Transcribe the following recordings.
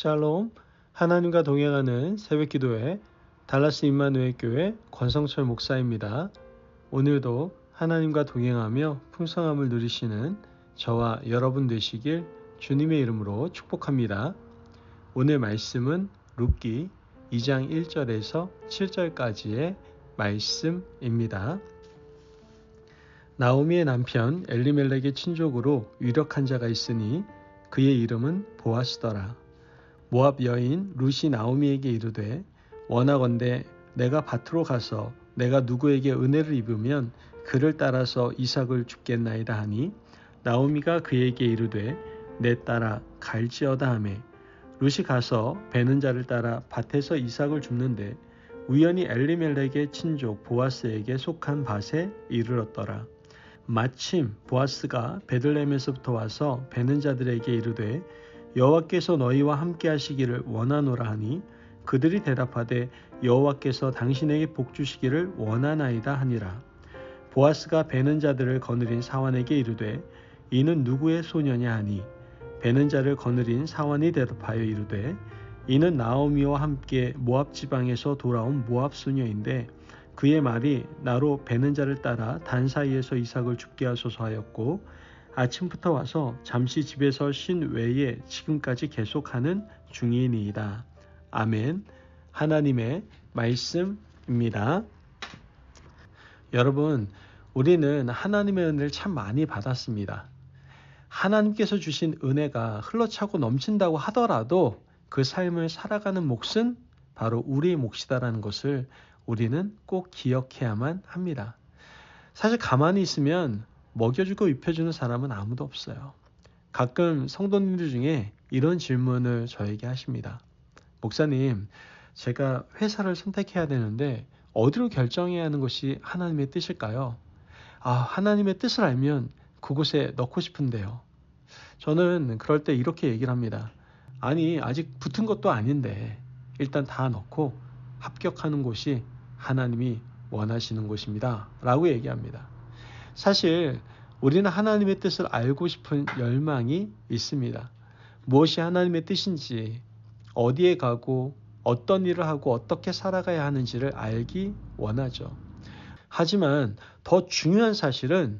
샬롬, 하나님과 동행하는 새벽기도회 달라스 임마누엘 교회 권성철 목사입니다. 오늘도 하나님과 동행하며 풍성함을 누리시는 저와 여러분 되시길 주님의 이름으로 축복합니다. 오늘 말씀은 룻기 2장 1절에서 7절까지의 말씀입니다. 나오미의 남편 엘리멜렉의 친족으로 유력한 자가 있으니 그의 이름은 보아스더라. 모압 여인 룻이 나오미에게 이르되 원하건대 내가 밭으로 가서 내가 누구에게 은혜를 입으면 그를 따라서 이삭을 줍겠나이다 하니 나오미가 그에게 이르되 내 딸아 갈지어다 하매 룻이 가서 베는 자를 따라 밭에서 이삭을 줍는데 우연히 엘리멜렉의 친족 보아스에게 속한 밭에 이르렀더라. 마침 보아스가 베들레헴에서부터 와서 베는 자들에게 이르되 여호와께서 너희와 함께 하시기를 원하노라 하니 그들이 대답하되 여호와께서 당신에게 복 주시기를 원하나이다 하니라. 보아스가 베는 자들을 거느린 사환에게 이르되 이는 누구의 소녀냐 하니 베는 자를 거느린 사환이 대답하여 이르되 이는 나오미와 함께 모압 지방에서 돌아온 모압 소녀인데 그의 말이 나로 베는 자를 따라 단 사이에서 이삭을 줍게 하소서 하였고 아침부터 와서 잠시 집에서 쉰 외에 지금까지 계속하는 중이니이다. 아멘. 하나님의 말씀입니다. 여러분, 우리는 하나님의 은혜를 참 많이 받았습니다. 하나님께서 주신 은혜가 흘러차고 넘친다고 하더라도 그 삶을 살아가는 몫은 바로 우리의 몫이다라는 것을 우리는 꼭 기억해야만 합니다. 사실 가만히 있으면 먹여주고 입혀주는 사람은 아무도 없어요. 가끔 성도님들 중에 이런 질문을 저에게 하십니다. 목사님, 제가 회사를 선택해야 되는데 어디로 결정해야 하는 것이 하나님의 뜻일까요? 하나님의 뜻을 알면 그곳에 넣고 싶은데요. 저는 그럴 때 이렇게 얘기를 합니다. 아니, 아직 붙은 것도 아닌데 일단 다 넣고 합격하는 곳이 하나님이 원하시는 곳입니다. 라고 얘기합니다. 사실 우리는 하나님의 뜻을 알고 싶은 열망이 있습니다. 무엇이 하나님의 뜻인지, 어디에 가고 어떤 일을 하고 어떻게 살아가야 하는지를 알기 원하죠. 하지만 더 중요한 사실은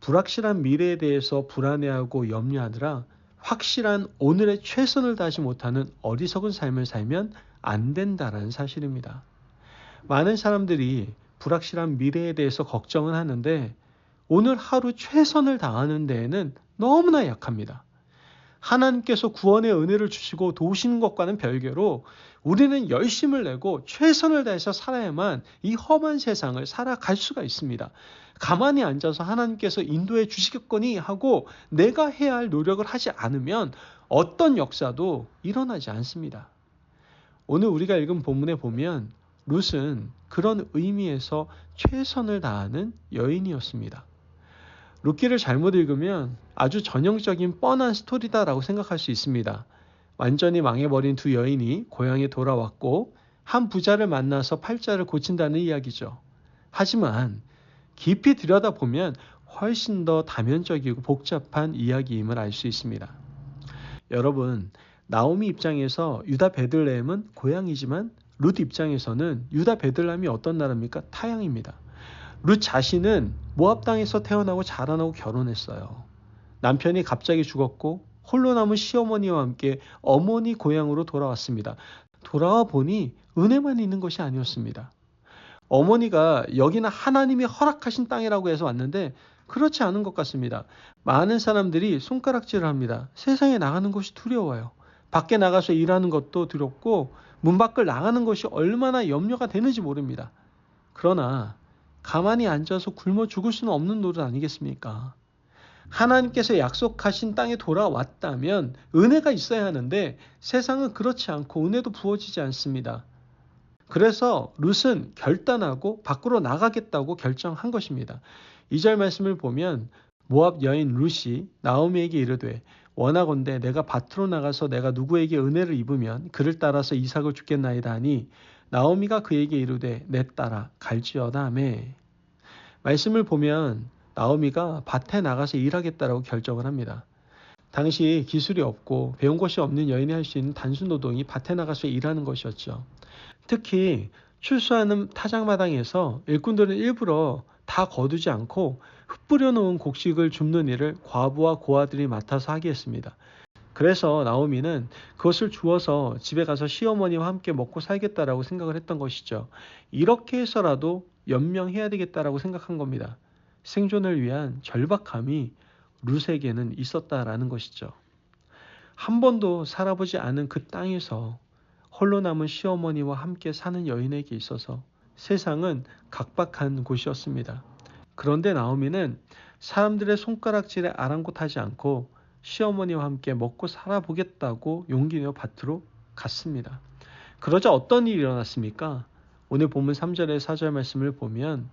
불확실한 미래에 대해서 불안해하고 염려하느라 확실한 오늘의 최선을 다하지 못하는 어리석은 삶을 살면 안 된다는 사실입니다. 많은 사람들이 불확실한 미래에 대해서 걱정은 하는데 오늘 하루 최선을 다하는 데에는 너무나 약합니다. 하나님께서 구원의 은혜를 주시고 도우시는 것과는 별개로 우리는 열심을 내고 최선을 다해서 살아야만 이 험한 세상을 살아갈 수가 있습니다. 가만히 앉아서 하나님께서 인도해 주시겠거니 하고 내가 해야 할 노력을 하지 않으면 어떤 역사도 일어나지 않습니다. 오늘 우리가 읽은 본문에 보면 룻은 그런 의미에서 최선을 다하는 여인이었습니다. 룻기를 잘못 읽으면 아주 전형적인 뻔한 스토리다라고 생각할 수 있습니다. 완전히 망해버린 두 여인이 고향에 돌아왔고 한 부자를 만나서 팔자를 고친다는 이야기죠. 하지만 깊이 들여다보면 훨씬 더 다면적이고 복잡한 이야기임을 알 수 있습니다. 여러분, 나오미 입장에서 유다 베들레헴은 고향이지만 룻 입장에서는 유다 베들레헴이 어떤 나라입니까? 타향입니다. 룻 자신은 모압 땅에서 태어나고 자라나고 결혼했어요. 남편이 갑자기 죽었고 홀로 남은 시어머니와 함께 어머니 고향으로 돌아왔습니다. 돌아와 보니 은혜만 있는 것이 아니었습니다. 어머니가 여기는 하나님이 허락하신 땅이라고 해서 왔는데 그렇지 않은 것 같습니다. 많은 사람들이 손가락질을 합니다. 세상에 나가는 것이 두려워요. 밖에 나가서 일하는 것도 두렵고 문 밖을 나가는 것이 얼마나 염려가 되는지 모릅니다. 그러나 가만히 앉아서 굶어 죽을 수는 없는 노릇 아니겠습니까? 하나님께서 약속하신 땅에 돌아왔다면 은혜가 있어야 하는데 세상은 그렇지 않고 은혜도 부어지지 않습니다. 그래서 룻은 결단하고 밖으로 나가겠다고 결정한 것입니다. 2절 말씀을 보면 모압 여인 룻이 나오미에게 이르되 원하건대 내가 밭으로 나가서 내가 누구에게 은혜를 입으면 그를 따라서 이삭을 줍겠나이다 하니 나오미가 그에게 이르되 내 딸아 갈지어다 하매. 말씀을 보면 나오미가 밭에 나가서 일하겠다라고 결정을 합니다. 당시 기술이 없고 배운 것이 없는 여인이 할 수 있는 단순 노동이 밭에 나가서 일하는 것이었죠. 특히 출수하는 타작마당에서 일꾼들은 일부러 다 거두지 않고 흩뿌려 놓은 곡식을 줍는 일을 과부와 고아들이 맡아서 하게 했습니다. 그래서 나오미는 그것을 주워서 집에 가서 시어머니와 함께 먹고 살겠다라고 생각을 했던 것이죠. 이렇게 해서라도 연명해야 되겠다라고 생각한 겁니다. 생존을 위한 절박함이 룻에게는 있었다라는 것이죠. 한 번도 살아보지 않은 그 땅에서 홀로 남은 시어머니와 함께 사는 여인에게 있어서 세상은 각박한 곳이었습니다. 그런데 나오미는 사람들의 손가락질에 아랑곳하지 않고 시어머니와 함께 먹고 살아보겠다고 용기 내어 밭으로 갔습니다. 그러자 어떤 일이 일어났습니까? 오늘 본문 3절의 4절 말씀을 보면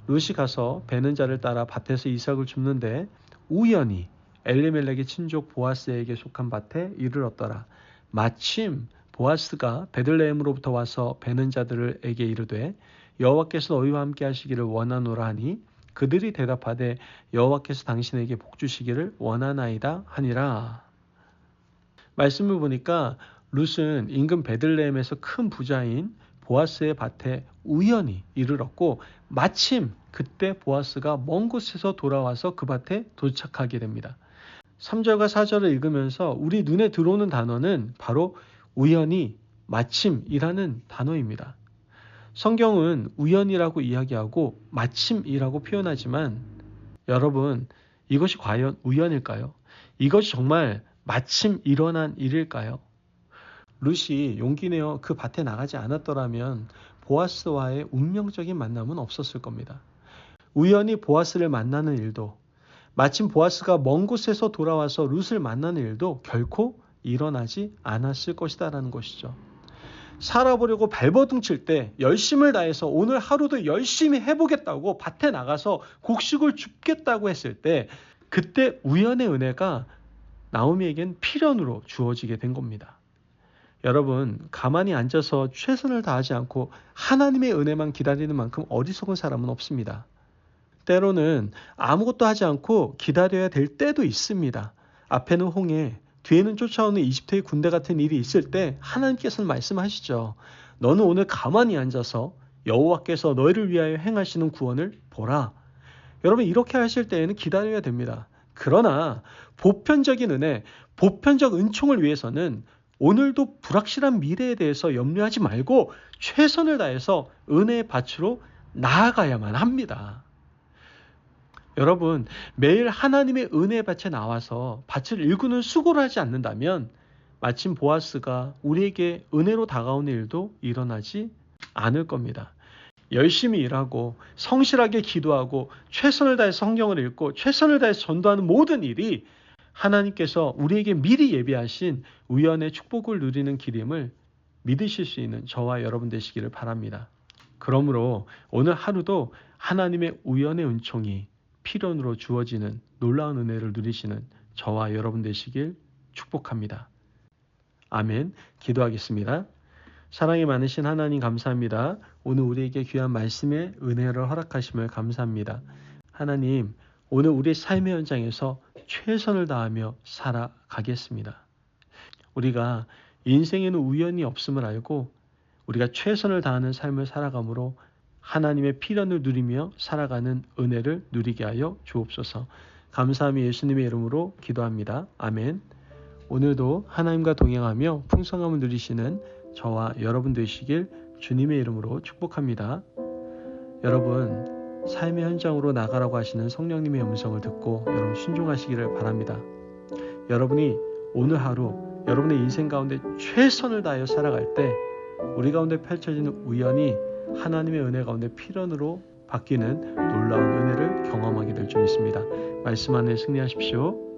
룻이 가서 베는 자를 따라 밭에서 이삭을 줍는데 우연히 엘리멜렉의 친족 보아스에게 속한 밭에 이르렀더라. 마침 보아스가 베들레헴으로부터 와서 베는 자들에게 이르되 여호와께서 너희와 함께 하시기를 원하노라 하니 그들이 대답하되 여호와께서 당신에게 복 주시기를 원하나이다 하니라. 말씀을 보니까 룻은 인근 베들레헴에서 큰 부자인 보아스의 밭에 우연히 이르렀고 마침 그때 보아스가 먼 곳에서 돌아와서 그 밭에 도착하게 됩니다. 3절과 4절을 읽으면서 우리 눈에 들어오는 단어는 바로 우연히, 마침이라는 단어입니다. 성경은 우연이라고 이야기하고 마침이라고 표현하지만 여러분, 이것이 과연 우연일까요? 이것이 정말 마침 일어난 일일까요? 룻이 용기 내어 그 밭에 나가지 않았더라면 보아스와의 운명적인 만남은 없었을 겁니다. 우연히 보아스를 만나는 일도, 마침 보아스가 먼 곳에서 돌아와서 룻을 만나는 일도 결코 일어나지 않았을 것이다라는 것이죠. 살아보려고 발버둥 칠 때 열심을 다해서 오늘 하루도 열심히 해보겠다고 밭에 나가서 곡식을 줍겠다고 했을 때 그때 우연의 은혜가 나오미에겐 필연으로 주어지게 된 겁니다. 여러분, 가만히 앉아서 최선을 다하지 않고 하나님의 은혜만 기다리는 만큼 어리석은 사람은 없습니다. 때로는 아무것도 하지 않고 기다려야 될 때도 있습니다. 앞에는 홍해, 뒤에는 쫓아오는 이집트의 군대 같은 일이 있을 때 하나님께서는 말씀하시죠. 너는 오늘 가만히 앉아서 여호와께서 너희를 위하여 행하시는 구원을 보라. 여러분, 이렇게 하실 때에는 기다려야 됩니다. 그러나 보편적인 은혜, 보편적 은총을 위해서는 오늘도 불확실한 미래에 대해서 염려하지 말고 최선을 다해서 은혜의 밭으로 나아가야만 합니다. 여러분, 매일 하나님의 은혜의 밭에 나와서 밭을 일구는 수고를 하지 않는다면 마침 보아스가 우리에게 은혜로 다가오는 일도 일어나지 않을 겁니다. 열심히 일하고 성실하게 기도하고 최선을 다해 성경을 읽고 최선을 다해 전도하는 모든 일이 하나님께서 우리에게 미리 예비하신 우연의 축복을 누리는 길임을 믿으실 수 있는 저와 여러분 되시기를 바랍니다. 그러므로 오늘 하루도 하나님의 우연의 은총이 필연으로 주어지는 놀라운 은혜를 누리시는 저와 여러분 되시길 축복합니다. 아멘. 기도하겠습니다. 사랑이 많으신 하나님 감사합니다. 오늘 우리에게 귀한 말씀의 은혜를 허락하심을 감사합니다. 하나님, 오늘 우리 삶의 현장에서 최선을 다하며 살아가겠습니다. 우리가 인생에는 우연이 없음을 알고 우리가 최선을 다하는 삶을 살아감으로 하나님의 필연을 누리며 살아가는 은혜를 누리게 하여 주옵소서. 감사함이 예수님의 이름으로 기도합니다. 아멘. 오늘도 하나님과 동행하며 풍성함을 누리시는 저와 여러분 되시길 주님의 이름으로 축복합니다. 여러분, 삶의 현장으로 나가라고 하시는 성령님의 음성을 듣고 여러분 순종하시기를 바랍니다. 여러분이 오늘 하루 여러분의 인생 가운데 최선을 다하여 살아갈 때 우리 가운데 펼쳐지는 우연이 하나님의 은혜 가운데 필연으로 바뀌는 놀라운 은혜를 경험하게 될 줄 믿습니다. 말씀 안에 승리하십시오.